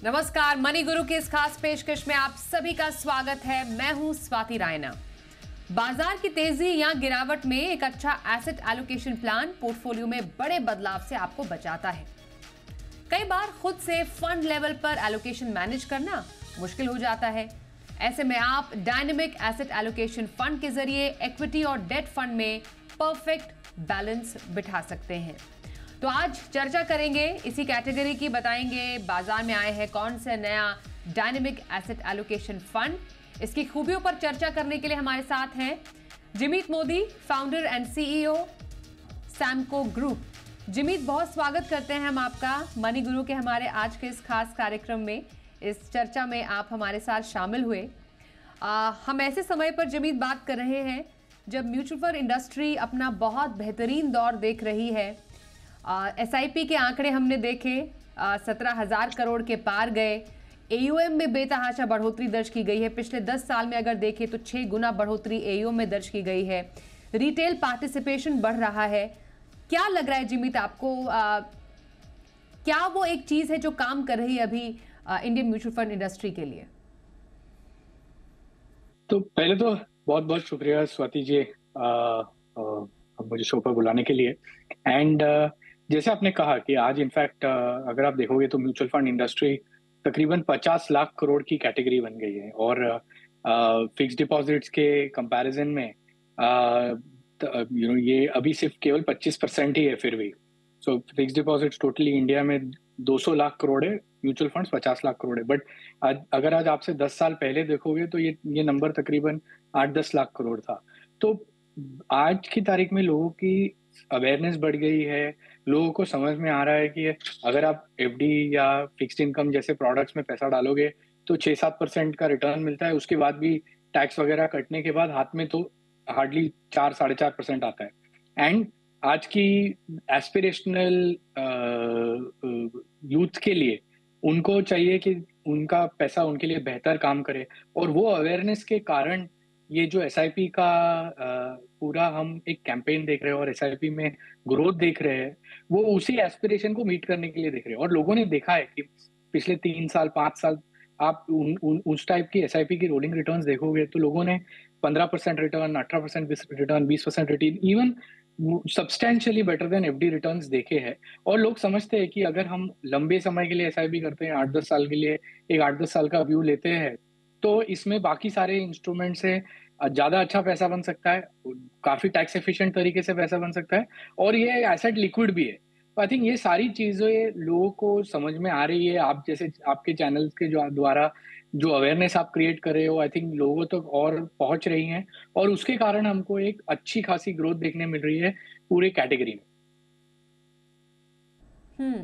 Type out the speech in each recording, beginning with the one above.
नमस्कार, मनी गुरु की इस खास पेशकश में आप सभी का स्वागत है। मैं हूं स्वाति रायना। बाजार की तेजी या गिरावट में एक अच्छा एसेट एलोकेशन प्लान पोर्टफोलियो में बड़े बदलाव से आपको बचाता है। कई बार खुद से फंड लेवल पर एलोकेशन मैनेज करना मुश्किल हो जाता है। ऐसे में आप डायनेमिक एसेट एलोकेशन फंड के जरिए इक्विटी और डेट फंड में परफेक्ट बैलेंस बिठा सकते हैं। तो आज चर्चा करेंगे इसी कैटेगरी की, बताएंगे बाजार में आए हैं कौन सा नया डायनेमिक एसेट एलोकेशन फंड। इसकी खूबियों पर चर्चा करने के लिए हमारे साथ हैं Jimeet Modi, founder and CEO Samco group. Jimeet, बहुत स्वागत करते हैं हम आपका मनी गुरु के हमारे आज के इस खास कार्यक्रम में। इस चर्चा में आप हमारे साथ शामिल हुए। हम ऐसे समय पर जिमीत बात कर रहे हैं जब म्यूचुअल फंड इंडस्ट्री अपना बहुत बेहतरीन दौर देख रही है। एसआईपी के आंकड़े हमने देखे, 17,000 करोड़ के पार गए। एयूएम में बेतहाशा बढ़ोतरी दर्ज की गई है। पिछले 10 साल में अगर देखें तो 6 गुना बढ़ोतरी एयूएम में दर्ज की गई है। रिटेल पार्टिसिपेशन बढ़ रहा है। क्या लग रहा है जिमीत आपको, क्या वो एक चीज है जो काम कर रही है अभी इंडियन म्यूचुअल फंड इंडस्ट्री के लिए? तो पहले तो बहुत बहुत शुक्रिया स्वाति जी, मुझे शो पर बुलाने के लिए। एंड जैसे आपने कहा कि आज इनफैक्ट अगर आप देखोगे तो म्यूचुअल फंड इंडस्ट्री तकरीबन 50 लाख करोड़ की कैटेगरी बन गई है। और फिक्स डिपॉजिट्स के कंपैरिजन में ये अभी सिर्फ केवल 25% ही है फिर भी। So fix deposits totally India में 200 लाख करोड़ है, म्यूचुअल फंड्स 50 लाख करोड़ है। बट अगर आज आपसे 10 साल पहले देखोगे तो ये नंबर तकरीबन 8-10 लाख करोड़ था। तो आज की तारीख में लोगों की अवेयरनेस बढ़ गई है। लोगों को समझ में आ रहा है कि अगर आप एफडी या फिक्स्ड इनकम जैसे प्रोडक्ट्स में पैसा डालोगे तो 6-7% का रिटर्न मिलता है। उसके बाद भी टैक्स वगैरह कटने के बाद हाथ में तो हार्डली 4-4.5% आता है। एंड आज की एस्पिरेशनल यूथ के लिए उनको चाहिए कि उनका पैसा उनके लिए बेहतर काम करे। और वो अवेयरनेस के कारण ये जो एसआईपी का पूरा हम एक कैंपेन देख रहे हैं और एसआईपी में ग्रोथ देख रहे हैं, वो उसी एस्पिरेशन को मीट करने के लिए देख रहे हैं। और लोगों ने देखा है कि पिछले 3 साल 5 साल आप उस टाइप की एसआईपी की रोलिंग रिटर्न्स देखोगे तो लोगों ने 15% return, 18% return, 20% return, even substantially better than FD returns देखे हैं। और लोग समझते हैं कि अगर हम लंबे समय के लिए एसआईपी करते हैं, 8-10 साल के लिए एक 8-10 साल का व्यू लेते हैं, तो इसमें बाकी सारे इंस्ट्रूमेंट से ज्यादा अच्छा पैसा बन सकता है, काफी टैक्स एफिशिएंट तरीके से पैसा बन सकता है, और ये एसेट लिक्विड भी है। तो आई थिंक ये सारी चीजें लोगों को समझ में आ रही है। आप जैसे आपके चैनल्स के जो द्वारा जो अवेयरनेस आप क्रिएट कर रहे हो, आई थिंक लोगों तक और पहुंच रही हैं, और उसके कारण हमको एक अच्छी खासी ग्रोथ देखने मिल रही है पूरे कैटेगरी में।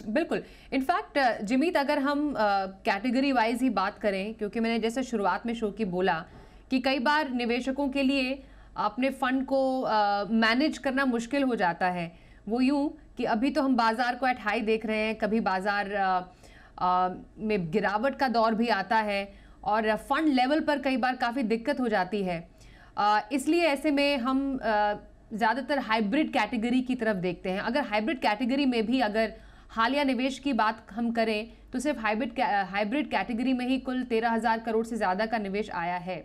बिल्कुल। इनफैक्ट जिमीत, अगर हम कैटेगरी वाइज ही बात करें, क्योंकि मैंने जैसे शुरुआत में शो की बोला कि कई बार निवेशकों के लिए अपने फंड को मैनेज करना मुश्किल हो जाता है। वो यूं कि अभी तो हम बाजार को एट हाई देख रहे हैं, कभी बाजार में गिरावट का दौर भी आता है और फंड लेवल पर कई बार काफ़ी दिक्कत हो जाती है। इसलिए ऐसे में हम ज़्यादातर हाइब्रिड कैटेगरी की तरफ देखते हैं। अगर हाइब्रिड कैटेगरी में भी अगर हालिया निवेश की बात हम करें तो सिर्फ हाइब्रिड कैटेगरी में ही कुल 13,000 करोड़ से ज़्यादा का निवेश आया है।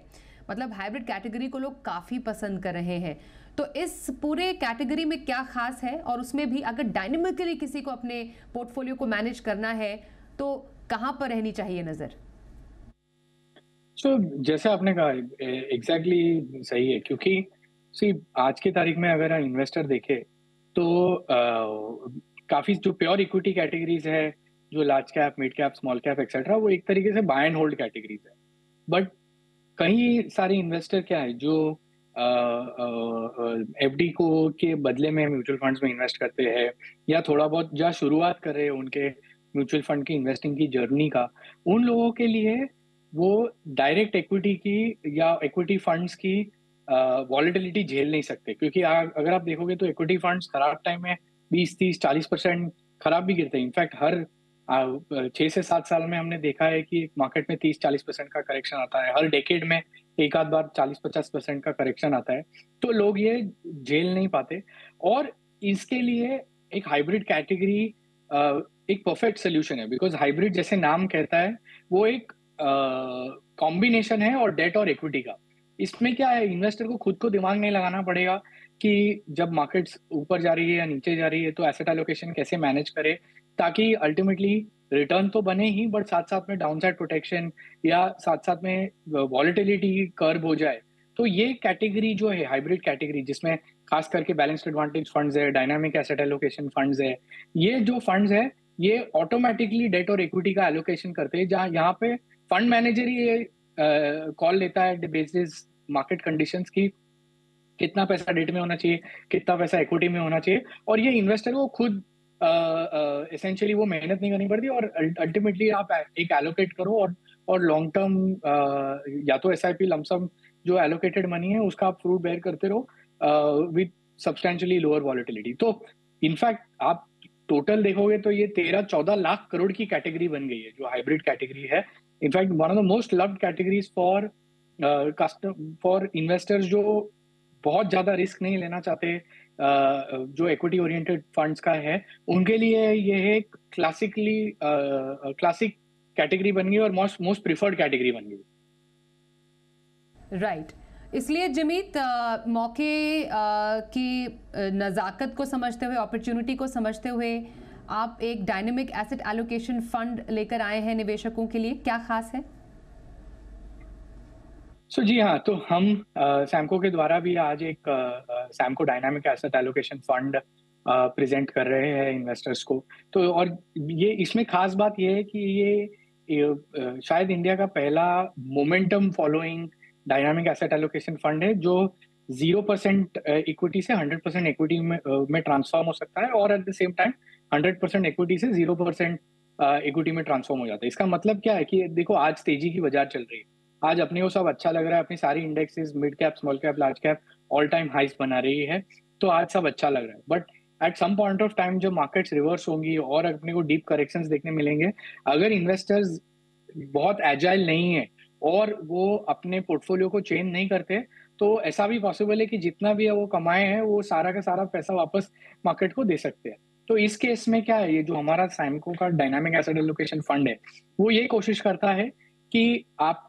मतलब हाइब्रिड कैटेगरी को लोग काफ़ी पसंद कर रहे हैं। तो इस पूरे कैटेगरी में क्या खास है, और उसमें भी अगर डायनेमिकली किसी को अपने पोर्टफोलियो को मैनेज करना है तो कहाँ पर रहनी चाहिए नज़र? तो जैसे आपने कहा एग्जैक्टली सही है, क्योंकि सी आज की तारीख में अगर इन्वेस्टर देखे तो काफी जो प्योर इक्विटी कैटेगरीज है, जो large cap, mid cap, small cap etcetera, वो एक तरीके से बाय एंड होल्ड कैटेगरीज है। बट कई सारे इन्वेस्टर क्या है जो एफडी को के बदले में म्यूचुअल फंड्स में इन्वेस्ट करते हैं, या थोड़ा बहुत जहाँ शुरुआत कर रहे हैं उनके म्यूचुअल फंड की इन्वेस्टिंग की जर्नी का, उन लोगों के लिए वो डायरेक्ट इक्विटी की या इक्विटी फंड्स की वॉलेटिलिटी झेल नहीं सकते। क्योंकि अगर आप देखोगे तो इक्विटी फंड्स खराब टाइम में 20-30-40% खराब भी गिरते हैं। इनफैक्ट हर 6 से 7 साल में हमने देखा है कि मार्केट में 30-40% का करेक्शन आता है। हर डेकेड में एक आध बार 40-50% का करेक्शन आता है। तो लोग ये झेल नहीं पाते, और इसके लिए एक हाइब्रिड कैटेगरी एक परफेक्ट सोल्यूशन है, बिकॉज हाइब्रिड जैसे नाम कहता है वो एक कॉम्बिनेशन है और डेट और इक्विटी का। इसमें क्या है, इन्वेस्टर को खुद को दिमाग नहीं लगाना पड़ेगा कि जब मार्केट्स ऊपर जा रही है या नीचे जा रही है तो एसेट एलोकेशन कैसे मैनेज करे, ताकि अल्टीमेटली रिटर्न तो बने ही, बट साथ साथ में डाउनसाइड प्रोटेक्शन या साथ साथ में वॉलेटिलिटी कर्व हो जाए। तो ये कैटेगरी जो है हाइब्रिड कैटेगरी, जिसमें खास करके बैलेंस्ड एडवांटेज फंड्स है, डायनामिक एसेट एलोकेशन फंड्स है, ये जो फंड्स है ये ऑटोमेटिकली डेट और इक्विटी का एलोकेशन करते हैं, जहां यहाँ पे फंड मैनेजर ही ये कॉल लेता है बेसिस मार्केट कंडीशंस की कितना पैसा डेट में होना चाहिए, कितना पैसा इक्विटी में होना चाहिए, और ये इन्वेस्टर को खुद एसेंशियली वो मेहनत नहीं करनी पड़ती, और अल्टीमेटली आप एक एलोकेट करो और लॉन्ग टर्म या तो एसआईपी लमसम जो एलोकेटेड मनी है उसका आप फ्रूट बेयर करते रहो विद सब्सटेंशियली लोअर वॉलेटिलिटी। तो इनफैक्ट आप टोटल देखोगे तो ये 13-14 लाख करोड़ की कैटेगरी बन गई है जो हाइब्रिड कैटेगरी है। In fact one of the most loved categories for for investors जो बहुत ज्यादा रिस्क नहीं लेना चाहते, जो इक्विटी ओरिएंटेड फंड्स का है, उनके लिए ये एक क्लासिक कैटेगरी बन गई और मोस्ट प्रिफर्ड कैटेगरी बन गई। राइट इसलिए जिमीत मौके की नज़ाकत को समझते हुए, अपॉर्चुनिटी को समझते हुए आप एक डायनेमिक एसेट एलोकेशन फंड लेकर आए हैं निवेशकों के लिए, क्या खास है? जी हाँ, तो हम सैमको के द्वारा भी आज एक Samco dynamic asset allocation fund present कर रहे हैं इन्वेस्टर्स को। तो और ये इसमें खास बात ये है कि ये शायद इंडिया का पहला momentum following dynamic asset allocation fund है जो 0% इक्विटी से 100% इक्विटी में ट्रांसफॉर्म हो सकता है, और at the same time 100% equity से 0% इक्विटी में ट्रांसफॉर्म हो जाता है। इसका मतलब क्या है कि देखो आज तेजी की बाजार चल रही है, आज अपने को सब अच्छा लग रहा है, अपनी सारी indexes mid cap, small cap, large cap all time highs बना रही है, तो आज सब अच्छा लग रहा है। But at some point of time जब मार्केट्स रिवर्स होंगी और अपने को डीप करेक्शंस देखने मिलेंगे, अगर इन्वेस्टर्स बहुत एजाइल नहीं है और वो अपने पोर्टफोलियो को चेंज नहीं करते, तो ऐसा भी पॉसिबल है कि जितना भी है वो कमाए हैं वो सारा का सारा पैसा वापस मार्केट को दे सकते हैं। तो इस केस में क्या है, ये जो हमारा सैमको का डायनामिक एसेट एलोकेशन फंड है वो ये कोशिश करता है कि आप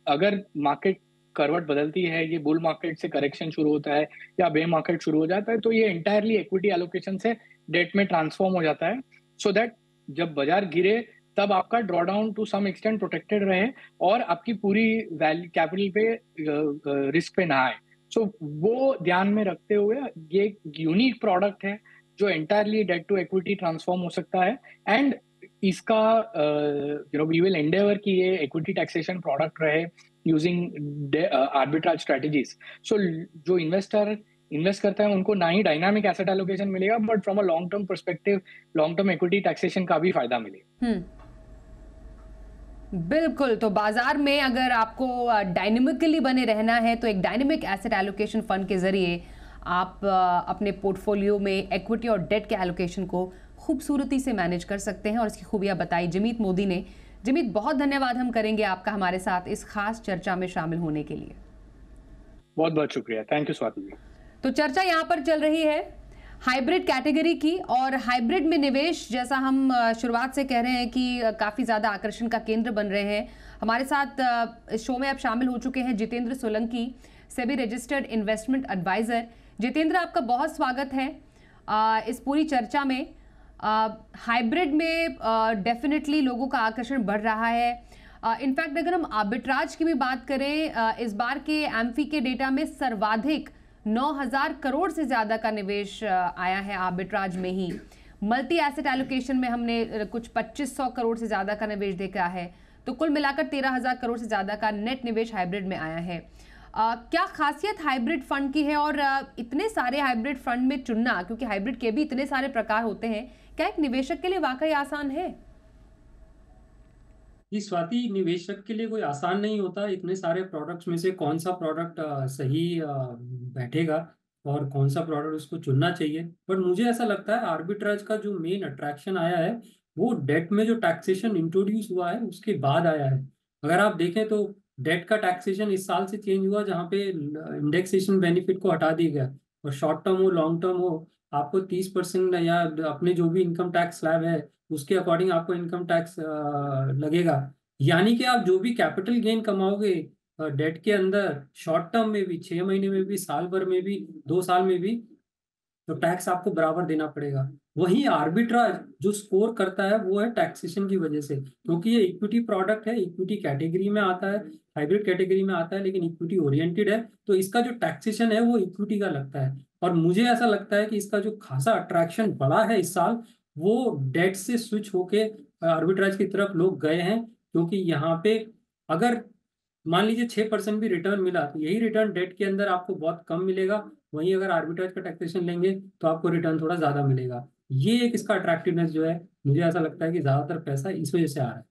अगर मार्केट करवट बदलती है, ये बुल मार्केट से करेक्शन शुरू होता है या बे मार्केट शुरू हो जाता है, तो ये इंटायरली इक्विटी एलोकेशन से डेट में ट्रांसफॉर्म हो जाता है, सो दैट जब बाजार गिरे तब आपका drawdown to some extent protected रहे और आपकी पूरी वैल्यू कैपिटल पे रिस्क पे ना आए। सो वो ध्यान में रखते हुए ये एक यूनिक प्रोडक्ट है जो entirely debt to equity transform हो सकता है, एंड इसका वी विल एंडेवर कि ये इक्विटी टैक्सेशन प्रोडक्ट रहे यूजिंग आर्बिट्राज स्ट्रेटजीज। सो जो इन्वेस्टर इन्वेस्ट करता है उनको ना ही डायनामिक एसेट एलोकेशन मिलेगा, but from a long term perspective long term equity taxation का भी फायदा मिलेगा। बिल्कुल, तो बाजार में अगर आपको डायनेमिकली बने रहना है तो एक डायनेमिक एसेट एलोकेशन फंड के जरिए आप अपने पोर्टफोलियो में इक्विटी और डेट के एलोकेशन को खूबसूरती से मैनेज कर सकते हैं, और इसकी खूबियां बताई जिमीत मोदी ने। जिमीत, बहुत धन्यवाद हम करेंगे आपका हमारे साथ इस खास चर्चा में शामिल होने के लिए। बहुत बहुत शुक्रिया, थैंक यू स्वाति जी। तो चर्चा यहाँ पर चल रही है हाइब्रिड कैटेगरी की, और हाइब्रिड में निवेश, जैसा हम शुरुआत से कह रहे हैं कि काफ़ी ज़्यादा आकर्षण का केंद्र बन रहे हैं। हमारे साथ इस शो में अब शामिल हो चुके हैं Jitendra Solanki, SEBI registered investment adviser. Jitendra, आपका बहुत स्वागत है इस पूरी चर्चा में। हाइब्रिड में डेफिनेटली लोगों का आकर्षण बढ़ रहा है। इनफैक्ट अगर हम आर्बिट्राज की भी बात करें, इस बार के एम्फी के डेटा में सर्वाधिक 9,000 करोड़ से ज़्यादा का निवेश आया है आर्बिट्राज में ही। मल्टी एसेट एलोकेशन में हमने कुछ 2500 करोड़ से ज़्यादा का निवेश देखा है, तो कुल मिलाकर 13,000 करोड़ से ज़्यादा का नेट निवेश हाइब्रिड में आया है। क्या खासियत हाइब्रिड फंड की है, और इतने सारे हाइब्रिड फंड में चुनना, क्योंकि हाइब्रिड के भी इतने सारे प्रकार होते हैं, क्या एक निवेशक के लिए वाकई आसान है? जी स्वाति, निवेशक के लिए कोई आसान नहीं होता। इतने सारे प्रोडक्ट्स में से कौन सा प्रोडक्ट सही बैठेगा और कौन सा प्रोडक्ट उसको चुनना चाहिए। पर मुझे ऐसा लगता है आर्बिट्राज का जो मेन अट्रैक्शन आया है वो डेट में जो टैक्सेशन इंट्रोड्यूस हुआ है उसके बाद आया है। अगर आप देखें तो डेट का टैक्सेशन इस साल से चेंज हुआ, जहाँ पे इंडेक्सेशन बेनिफिट को हटा दिया गया, और शॉर्ट टर्म हो लॉन्ग टर्म हो, आपको 30% या अपने जो भी इनकम टैक्स स्लैब है उसके अकॉर्डिंग आपको इनकम टैक्स लगेगा। यानी कि आप जो भी कैपिटल गेन कमाओगे डेट के अंदर, शॉर्ट टर्म में भी, 6 महीने में भी, साल भर में भी, 2 साल में भी, तो टैक्स आपको बराबर देना पड़ेगा। वहीं आर्बिट्राज जो स्कोर करता है वो है टैक्सेशन की वजह से, क्योंकि ये इक्विटी प्रोडक्ट है, इक्विटी कैटेगरी में आता है, हाइब्रिड कैटेगरी में आता है, लेकिन इक्विटी ओरिएंटेड है, तो इसका जो टैक्सेशन है वो इक्विटी का लगता है। और मुझे ऐसा लगता है कि इसका जो खासा अट्रैक्शन बढ़ा है इस साल, वो डेट से स्विच होके आर्बिट्राज की तरफ लोग गए हैं, क्योंकि यहाँ पे अगर मान लीजिए 6% भी रिटर्न मिला तो यही रिटर्न डेट के अंदर आपको बहुत कम मिलेगा, वहीं अगर आर्बिट्राज का टैक्सेशन लेंगे तो आपको रिटर्न थोड़ा ज्यादा मिलेगा। ये एक इसका अट्रैक्टिवनेस जो है, मुझे ऐसा लगता है कि ज्यादातर पैसा इस वजह से आ रहा है।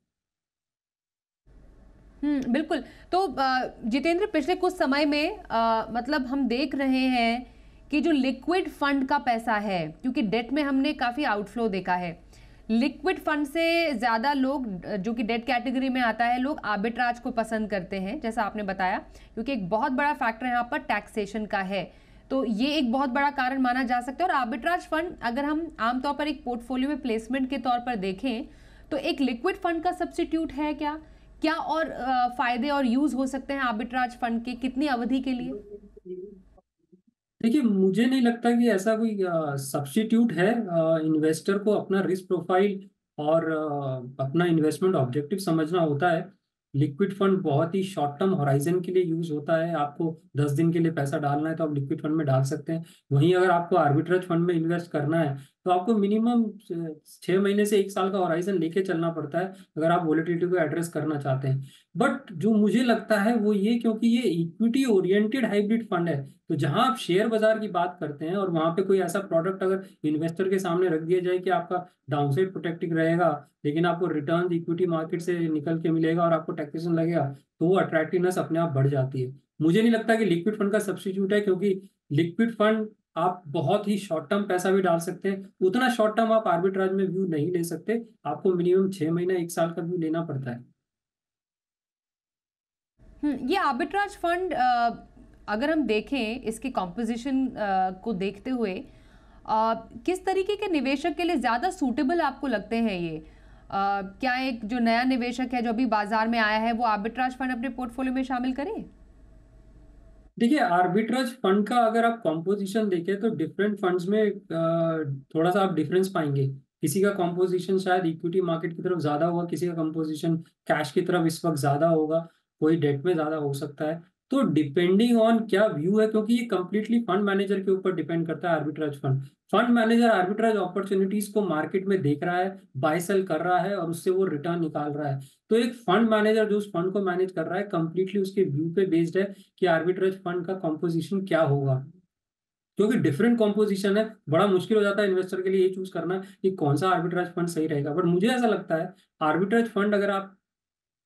बिल्कुल। तो जितेंद्र, पिछले कुछ समय में मतलब हम देख रहे हैं कि जो लिक्विड फंड का पैसा है, क्योंकि डेट में हमने काफ़ी आउटफ्लो देखा है, लिक्विड फंड से ज़्यादा लोग जो कि डेट कैटेगरी में आता है, लोग आर्बिट्राज को पसंद करते हैं, जैसा आपने बताया, क्योंकि एक बहुत बड़ा फैक्टर यहाँ पर टैक्सेशन का है। तो ये एक बहुत बड़ा कारण माना जा सकता है। और आर्बिट्राज फंड अगर हम आमतौर पर एक पोर्टफोलियो में प्लेसमेंट के तौर पर देखें तो एक लिक्विड फंड का सब्स्टिट्यूट है क्या? क्या और फायदे और यूज हो सकते हैं आर्बिट्राज फंड के, कितनी अवधि के लिए? देखिए, मुझे नहीं लगता कि ऐसा कोई सब्स्टिट्यूट है। इन्वेस्टर को अपना रिस्क प्रोफाइल और अपना इन्वेस्टमेंट ऑब्जेक्टिव समझना होता है। लिक्विड फंड बहुत ही शॉर्ट टर्म होराइजन के लिए यूज होता है। आपको 10 दिन के लिए पैसा डालना है तो आप लिक्विड फंड में डाल सकते हैं। वहीं अगर आपको आर्बिट्रेज फंड में इन्वेस्ट करना है तो आपको मिनिमम 6 महीने से 1 साल का होराइजन लेके चलना पड़ता है, अगर आप वोलेटिलिटी को एड्रेस करना चाहते हैं। बट जो मुझे लगता है वो ये, क्योंकि ये इक्विटी ओरिएंटेड हाइब्रिड फंड है, तो जहां आप शेयर बाजार की बात करते हैं और वहां पे कोई ऐसा प्रोडक्ट अगर इन्वेस्टर के सामने रख दिया जाए कि आपका डाउनसाइड प्रोटेक्टेड रहेगा, लेकिन आपको रिटर्न इक्विटी मार्केट से निकल के मिलेगा और आपको टैक्सेशन लगेगा, तो वो अट्रैक्टिवनेस अपने आप बढ़ जाती है। मुझे नहीं लगता कि लिक्विड फंड का सब्स्टिट्यूट है, क्योंकि लिक्विड फंड आप बहुत ही शॉर्ट टर्म पैसा भी डाल सकते हैं, उतना शॉर्ट टर्म आप आर्बिट्राज में व्यू नहीं ले सकते, आपको मिनिमम 6 महीना 1 साल का व्यू लेना पड़ता है। ये आर्बिट्राज फंड अगर हम देखें इसकी कॉम्पोजिशन को देखते हुए, किस तरीके के निवेशक के लिए ज़्यादा सूटेबल आपको लगते हैं ये? क्या एक जो नया निवेशक है जो अभी बाजार में आया है वो आर्बिट्राज फंड अपने पोर्टफोलियो में शामिल करे? देखिए, आर्बिट्राज फंड का अगर आप कॉम्पोजिशन देखें तो डिफरेंट फंड्स में थोड़ा सा आप डिफरेंस पाएंगे। किसी का कॉम्पोजिशन शायद इक्विटी मार्केट की तरफ ज्यादा होगा, किसी का कॉम्पोजिशन कैश की तरफ इस वक्त ज्यादा होगा, कोई डेट में ज्यादा हो सकता है। तो डिपेंडिंग ऑन क्या व्यू है, क्योंकि ये कंप्लीटली फंड मैनेजर के ऊपर डिपेंड करता है। Arbitrage fund manager arbitrage opportunities को मार्केट में देख रहा है, बाय सेल कर रहा है और उससे वो रिटर्न निकाल रहा है। तो एक फंड मैनेजर जो उस फंड को मैनेज कर रहा है, कंप्लीटली उसके व्यू पे बेस्ड है कि आर्बिट्रेज फंड का कॉम्पोजिशन क्या होगा। क्योंकि डिफरेंट कॉम्पोजिशन है, बड़ा मुश्किल हो जाता है इन्वेस्टर के लिए ये चूज करना कि कौन सा आर्बिट्रेज फंड सही रहेगा। बट मुझे ऐसा लगता है आर्बिट्रेज फंड अगर आप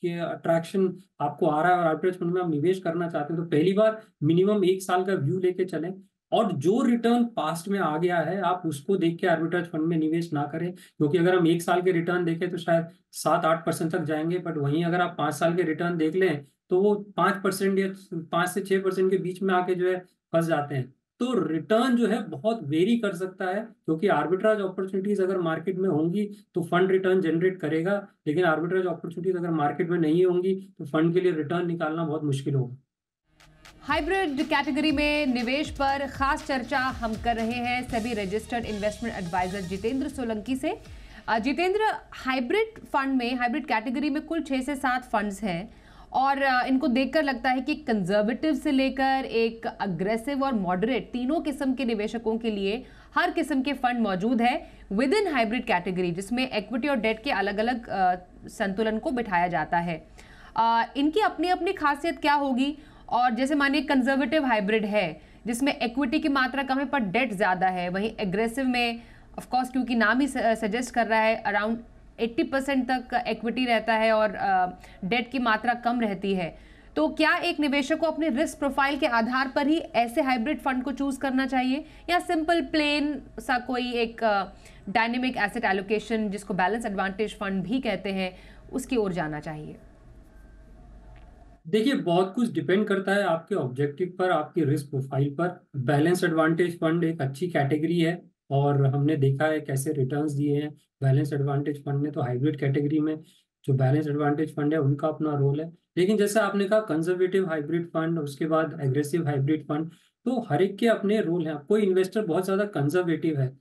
के अट्रैक्शन आपको आ रहा है और आर्बिट्रेज फंड में आप निवेश करना चाहते हैं तो पहली बार मिनिमम 1 साल का व्यू लेके चलें, और जो रिटर्न पास्ट में आ गया है आप उसको देख के आर्बिट्रेज फंड में निवेश ना करें। क्योंकि अगर हम 1 साल के रिटर्न देखें तो शायद 7-8% तक जाएंगे, बट वहीं अगर आप 5 साल के रिटर्न देख लें तो वो 5% या 5 से 6% के बीच में आके जो है फंस जाते हैं। तो रिटर्न जो है बहुत वेरी कर सकता है, क्योंकि आर्बिट्राज अपॉर्चुनिटीज अगर मार्केट में होंगी तो फंड रिटर्न जनरेट करेगा, लेकिन आर्बिट्राज अपॉर्चुनिटीज अगर मार्केट में नहीं होंगी तो फंड के लिए रिटर्न निकालना बहुत मुश्किल होगा। हाइब्रिड कैटेगरी में निवेश पर खास चर्चा हम कर रहे हैं SEBI registered investment adviser Jitendra Solanki से। जितेंद्र, हाइब्रिड फंड में, हाइब्रिड कैटेगरी में कुल 6 से 7 फंड्स हैं और इनको देखकर लगता है कि कंजर्वेटिव से लेकर एक अग्रेसिव और मॉडरेट तीनों किस्म के निवेशकों के लिए हर किस्म के फंड मौजूद है विद इन हाइब्रिड कैटेगरी, जिसमें इक्विटी और डेट के अलग अलग संतुलन को बिठाया जाता है। इनकी अपनी अपनी खासियत क्या होगी? और जैसे मानिए कंजर्वेटिव हाइब्रिड है जिसमें इक्विटी की मात्रा कम है पर डेट ज़्यादा है, वहीं एग्रेसिव में ऑफ कोर्स क्योंकि नाम ही सजेस्ट कर रहा है अराउंड 80% तक इक्विटी रहता है और डेट की मात्रा कम रहती है। तो क्या एक निवेशक को अपने रिस्क प्रोफाइल के आधार पर ही ऐसे हाइब्रिड फंड को चूज करना चाहिए, या सिंपल प्लेन सा कोई एक डायनेमिक एसेट एलोकेशन जिसको बैलेंस एडवांटेज फंड भी कहते हैं उसकी ओर जाना चाहिए? देखिए, बहुत कुछ डिपेंड करता है आपके ऑब्जेक्टिव पर, आपकी रिस्क प्रोफाइल पर। बैलेंस एडवांटेज फंड एक अच्छी कैटेगरी है और हमने देखा है कैसे रिटर्न्स दिए हैं बैलेंस एडवांटेज फंड ने। तो हाइब्रिड कैटेगरी में जो बैलेंस एडवांटेज फंड है उनका अपना रोल है। लेकिन जैसे आपने कहा कंजर्वेटिव हाइब्रिड फंड, उसके बाद एग्रेसिव हाइब्रिड फंड, तो हर एक के अपने रोल हैं। कोई इन्वेस्टर बहुत ज्यादा कंजर्वेटिव है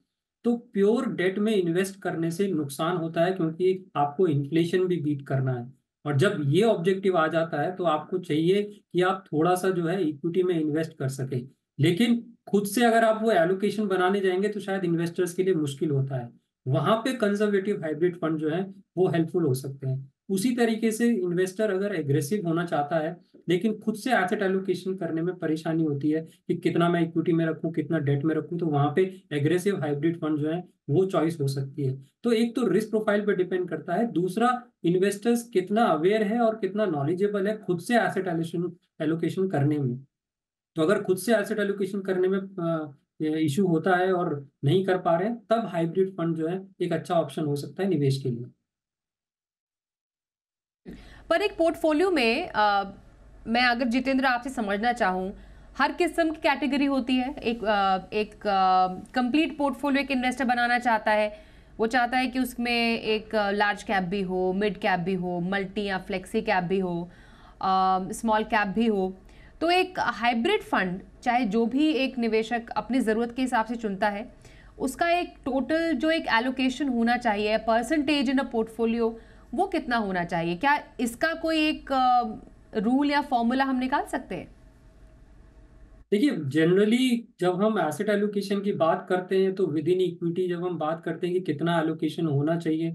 तो प्योर डेट में इन्वेस्ट करने से नुकसान होता है, क्योंकि आपको इन्फ्लेशन भी बीट करना है। और जब ये ऑब्जेक्टिव आ जाता है तो आपको चाहिए कि आप थोड़ा सा जो है इक्विटी में इन्वेस्ट कर सके। लेकिन खुद से अगर आप वो एलोकेशन बनाने जाएंगे तो शायद इन्वेस्टर्स के लिए मुश्किल होता है। वहां पे कंजर्वेटिव हाइब्रिड फंड जो है वो हेल्पफुल हो सकते हैं। उसी तरीके से इन्वेस्टर अगर एग्रेसिव होना चाहता है लेकिन खुद से एसेट एलोकेशन करने में परेशानी होती है कि कितना मैं इक्विटी में रखूं, कितना डेट में रखूं, तो वहां पे एग्रेसिव हाइब्रिड फंड जो है वो चॉइस हो सकती है। तो एक तो रिस्क प्रोफाइल पे डिपेंड करता है, दूसरा इन्वेस्टर्स कितना अवेयर है और कितना नॉलेजेबल है खुद से एसेट एलोकेशन करने में। तो अगर खुद से एसेट एलोकेशन करने में इशू होता है और नहीं कर पा रहे हैं, तब हाइब्रिड फंड जो है एक अच्छा ऑप्शन हो सकता है निवेश के लिए। पर एक पोर्टफोलियो में मैं अगर जितेंद्र आपसे समझना चाहूँ, हर किस्म की कैटेगरी होती है। एक कंप्लीट पोर्टफोलियो एक इन्वेस्टर बनाना चाहता है, वो चाहता है कि उसमें एक लार्ज कैप भी हो, मिड कैप भी हो, मल्टी या फ्लेक्सी कैप भी हो, स्मॉल कैप भी हो। तो एक हाइब्रिड फंड चाहे जो भी एक निवेशक अपनी ज़रूरत के हिसाब से चुनता है, उसका एक टोटल जो एक एलोकेशन होना चाहिए, परसेंटेज इन अ पोर्टफोलियो, वो कितना होना चाहिए? क्या इसका कोई एक रूल या फॉर्मूला हम निकाल सकते हैं? देखिए, जनरली जब हम एसेट एलोकेशन की बात करते हैं तो विद इन इक्विटी जब हम बात करते हैं कि कितना एलोकेशन होना चाहिए,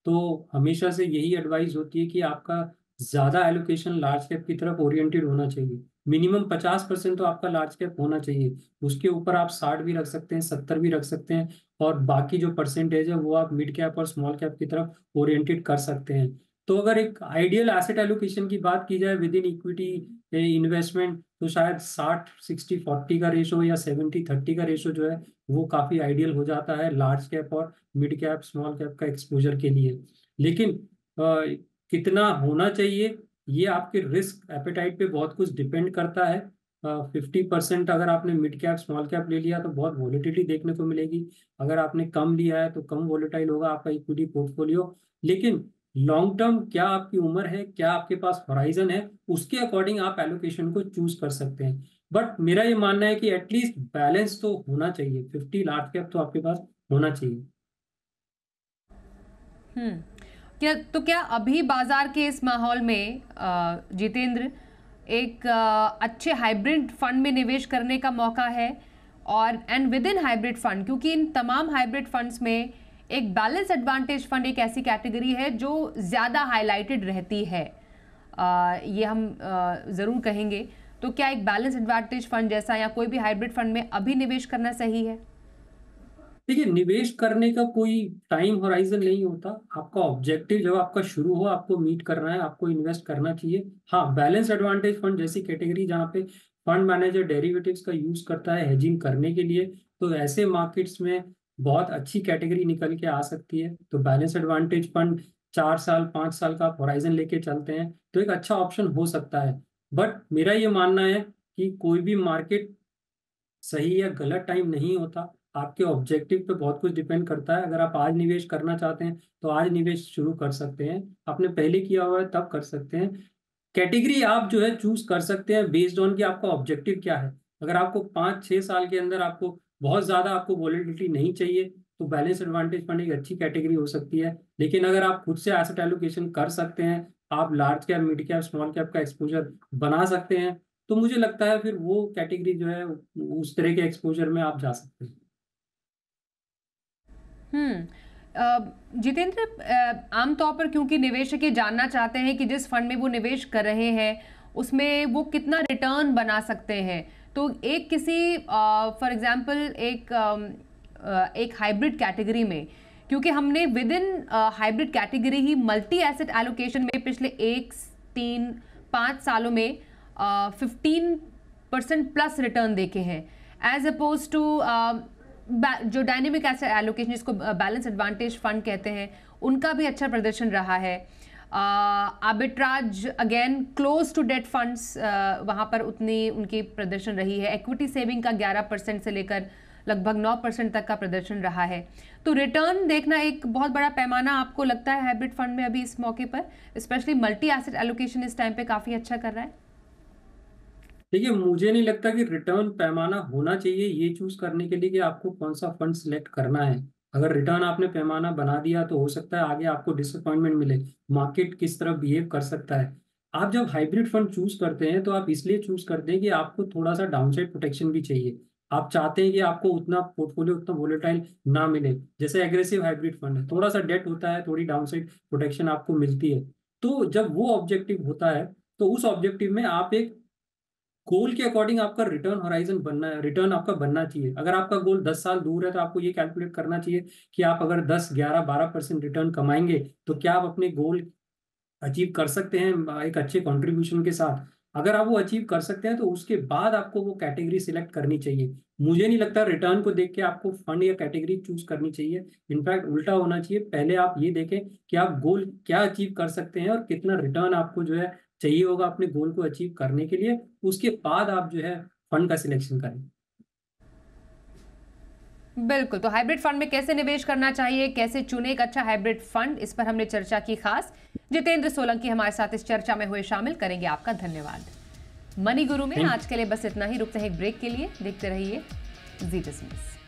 तो हमेशा से यही एडवाइस होती है कि आपका ज़्यादा एलोकेशन लार्ज कैप की तरफ ओरिएंटेड होना चाहिए। मिनिमम 50% तो आपका लार्ज कैप होना चाहिए। उसके ऊपर आप 60 भी रख सकते हैं, 70 भी रख सकते हैं, और बाकी जो परसेंटेज है वो आप मिड कैप और स्मॉल कैप की तरफ ओरिएंटेड कर सकते हैं। तो अगर एक आइडियल एसेट एलोकेशन की बात की जाए विद इन इक्विटी इन्वेस्टमेंट, तो शायद 60-60-40 का रेशो या 70-30 का रेशो जो है वो काफी आइडियल हो जाता है लार्ज कैप और मिड कैप स्मॉल कैप का एक्सपोजर के लिए। लेकिन कितना होना चाहिए ये आपके रिस्क एपेटाइट पे बहुत कुछ डिपेंड करता है। 50% अगर आपने मिड कैप स्मॉल कैप ले लिया तो बहुत वॉलेटिलिटी देखने को मिलेगी। अगर आपने कम लिया है तो कम वॉलेटाइल होगा आपका इक्विटी पोर्टफोलियो। लेकिन लॉन्ग टर्म क्या आपकी उम्र है, क्या आपके पास होराइजन है, उसके अकॉर्डिंग आप एलोकेशन को चूज कर सकते हैं। बट मेरा ये मानना है कि एटलीस्ट बैलेंस तो होना चाहिए, 50 लार्ज कैप तो आपके पास होना चाहिए। क्या अभी बाजार के इस माहौल में जितेंद्र एक अच्छे हाइब्रिड फंड में निवेश करने का मौका है? और विद इन हाइब्रिड फंड, क्योंकि इन तमाम हाइब्रिड फंड्स में एक बैलेंस एडवांटेज फंड एक ऐसी कैटेगरी है जो ज़्यादा हाईलाइटेड रहती है, ये हम ज़रूर कहेंगे। तो क्या एक बैलेंस एडवांटेज फंड जैसा या कोई भी हाइब्रिड फंड में अभी निवेश करना सही है? देखिए, निवेश करने का कोई टाइम होराइजन नहीं होता। आपका ऑब्जेक्टिव जब आपका शुरू हो, आपको मीट करना है, आपको इन्वेस्ट करना चाहिए। हाँ, बैलेंस एडवांटेज फंड जैसी कैटेगरी जहाँ पे फंड मैनेजर डेरिवेटिव्स का यूज करता है हेजिंग करने के लिए, तो ऐसे मार्केट्स में बहुत अच्छी कैटेगरी निकल के आ सकती है। तो बैलेंस एडवांटेज फंड 4 साल 5 साल का होराइजन लेके चलते हैं तो एक अच्छा ऑप्शन हो सकता है। बट मेरा ये मानना है कि कोई भी मार्केट सही या गलत टाइम नहीं होता। आपके ऑब्जेक्टिव पे बहुत कुछ डिपेंड करता है। अगर आप आज निवेश करना चाहते हैं तो आज निवेश शुरू कर सकते हैं, आपने पहले किया हुआ है तब कर सकते हैं। कैटेगरी आप जो है चूज कर सकते हैं बेस्ड ऑन कि आपका ऑब्जेक्टिव क्या है। अगर आपको 5-6 साल के अंदर आपको बहुत ज्यादा आपको वॉलेटिलिटी नहीं चाहिए तो बैलेंस एडवांटेज फंड एक अच्छी कैटेगरी हो सकती है। लेकिन अगर आप खुद से एसेट एलोकेशन कर सकते हैं, आप large cap mid cap small cap का एक्सपोजर बना सकते हैं, तो मुझे लगता है फिर वो कैटेगरी जो है उस तरह के एक्सपोजर में आप जा सकते हैं। जितेंद्र, आमतौर पर क्योंकि निवेशक ये जानना चाहते हैं कि जिस फंड में वो निवेश कर रहे हैं उसमें वो कितना रिटर्न बना सकते हैं, तो एक किसी फॉर एग्जांपल एक हाइब्रिड कैटेगरी में, क्योंकि हमने with in hybrid category he multi asset allocation में पिछले 1-3-5 सालों में 15% प्लस रिटर्न देखे हैं, एज अपोज टू जो डायनेमिक एसेट एलोकेशन जिसको बैलेंस एडवांटेज फंड कहते हैं, उनका भी अच्छा प्रदर्शन रहा है। Arbitrage again close to debt funds, वहाँ पर उतनी उनकी प्रदर्शन रही है। एक्विटी सेविंग का 11% से लेकर लगभग 9% तक का प्रदर्शन रहा है। तो रिटर्न देखना एक बहुत बड़ा पैमाना आपको लगता है हाइब्रिड फंड में अभी इस मौके पर, स्पेशली मल्टी एसेट एलोकेशन इस टाइम पे काफी अच्छा कर रहा है? देखिए, मुझे नहीं लगता कि रिटर्न पैमाना होना चाहिए ये चूज करने के लिए कि आपको कौन सा फंड सिलेक्ट करना है। अगर रिटर्न आपने पैमाना बना दिया तो हो सकता है आगे आपको डिसअपॉइंटमेंट मिले, मार्केट किस तरह बिहेव कर सकता है। आप जब हाइब्रिड फंड चूज करते हैं तो आप इसलिए चूज करते हैं कि आपको थोड़ा सा डाउनसाइड प्रोटेक्शन भी चाहिए। आप चाहते हैं कि आपको उतना पोर्टफोलियो उतना वोलेटाइल ना मिले। जैसे एग्रेसिव हाइब्रिड फंड है, थोड़ा सा डेट होता है, थोड़ी डाउनसाइड प्रोटेक्शन आपको मिलती है। तो जब वो ऑब्जेक्टिव होता है तो उस ऑब्जेक्टिव में आप एक गोल के अकॉर्डिंग आपका रिटर्न होराइजन बनना है, रिटर्न आपका बनना चाहिए। अगर आपका गोल 10 साल दूर है तो आपको ये कैलकुलेट करना चाहिए कि आप अगर 10, 11, 12% रिटर्न कमाएंगे तो क्या आप अपने गोल अचीव कर सकते हैं एक अच्छे कंट्रीब्यूशन के साथ। अगर आप वो अचीव कर सकते हैं तो उसके बाद आपको वो कैटेगरी सिलेक्ट करनी चाहिए। मुझे नहीं लगता रिटर्न को देख के आपको फंड या कैटेगरी चूज करनी चाहिए। इनफैक्ट उल्टा होना चाहिए, पहले आप ये देखें कि आप गोल क्या अचीव कर सकते हैं और कितना रिटर्न आपको जो है चाहिए होगा अपने गोल को अचीव करने के लिए। उसके बाद आप जो है फंड का सिलेक्शन करें। बिल्कुल। तो हाइब्रिड फंड में कैसे निवेश करना चाहिए, कैसे चुने एक अच्छा हाइब्रिड फंड, इस पर हमने चर्चा की। खास जितेंद्र सोलंकी हमारे साथ इस चर्चा में हुए शामिल, करेंगे आपका धन्यवाद। मनी गुरु में आज के लिए बस इतना ही। रुकते हैं एक ब्रेक के लिए, देखते रहिए जी बिजनेस।